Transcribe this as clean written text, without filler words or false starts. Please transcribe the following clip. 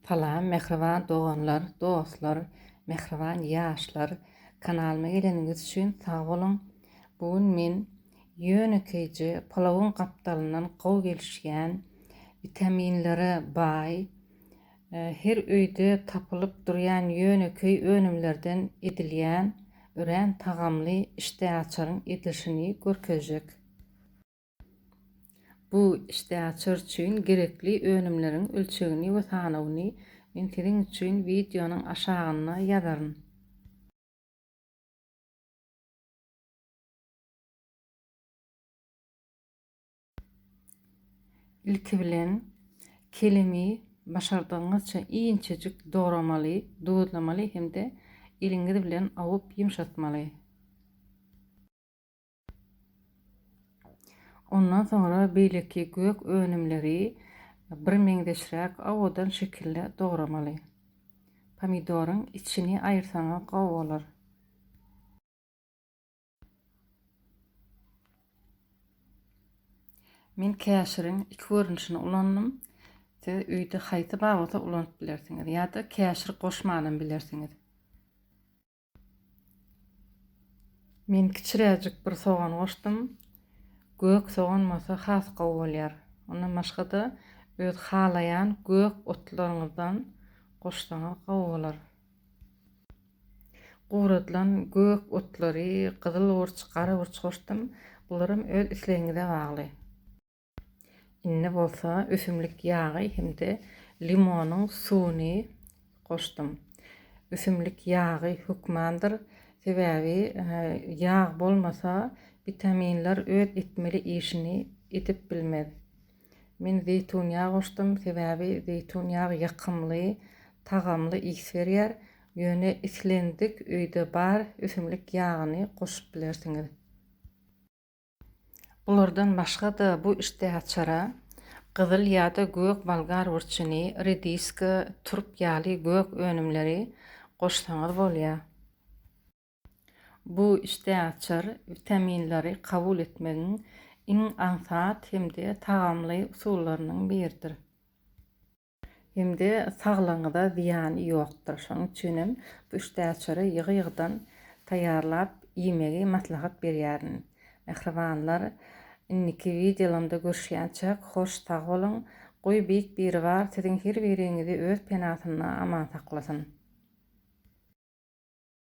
Salam, mehriban doganlar, dostlar, mehriban ýaşlar. Kanalyma geleniňiz üçin sag bolun. Bugun men ýönekeji palawun gapdalynyň gowy gelişýän, vitaminlere baý, her öýde tapylyp durýan ýönekej önümlerden edilýän örän tagamly işte açaryň edilişini görkezjek. Bu işte açar üçin gerekli önümleriň ölçegini we sanawyny men siziň üçin videonyň aşagyna ýazaryn. Ilki bilen kelimi başardygyňyzça iňçejik dogramaly, dudlamaly hemde eliňiz bilen awup ýumşatmaly. Ondan sonra beýleki gök önümleri bir meňdeşräk awadan şekilde dogramaly. Pomidoryň içini aýyrsaňa gowy bolar. Men käşiriň iki görünüşini ulandım. Siz öýde haýsy bagata ulanyp bilersiňiz ýa-da käşir goşmadan bilersiňiz. Men kiçiräjik bir soğan goşdum. Gök soğanmasa has gowy bolýar. Ondan başga da öz halaýan gök otlaryňyzdan goşsaňa gowy bolar. Guradylan gök otlary, gyzyl urç, gara urç goşdum. Bularym öz islegiňize bagly. Inne bolsa ösümlik ýagy hemde limonyň suwuny goşdum. Ösümlik ýagy hükmandyr. Sebäbi ýag bolmasa vitaminler öz etmeli işini edip bilmez. Men zeytun ýagy goşdum. Sebäbi zeytun ýagy ýakymly, tagamly ýys berýär. Ýöne islendik öýde bar ösümlik ýagyny goşup bilersiňiz. Bulardan başga da bu işte açara gyzyl ýa-da gök balgar urçyny, rediska, turp ýaly gök önümleri goşsaňyz bolýar. Bu işte açar vitaminleri kabul etmegiň iň ansat hemde tagamly usullarynyň biridir. Hemde saglygyňyza ziýany ýokdur. Şonuň üçin bu işte açary ýygy-ýygydan taýýarlap ýemegi maslahat berýärin. Mehribanlar, inniki videolarymda görüşýänçe hoş sag bolun. Goý beýik biri bar, siziň her biriňizi öz penatyna aman saklasyn.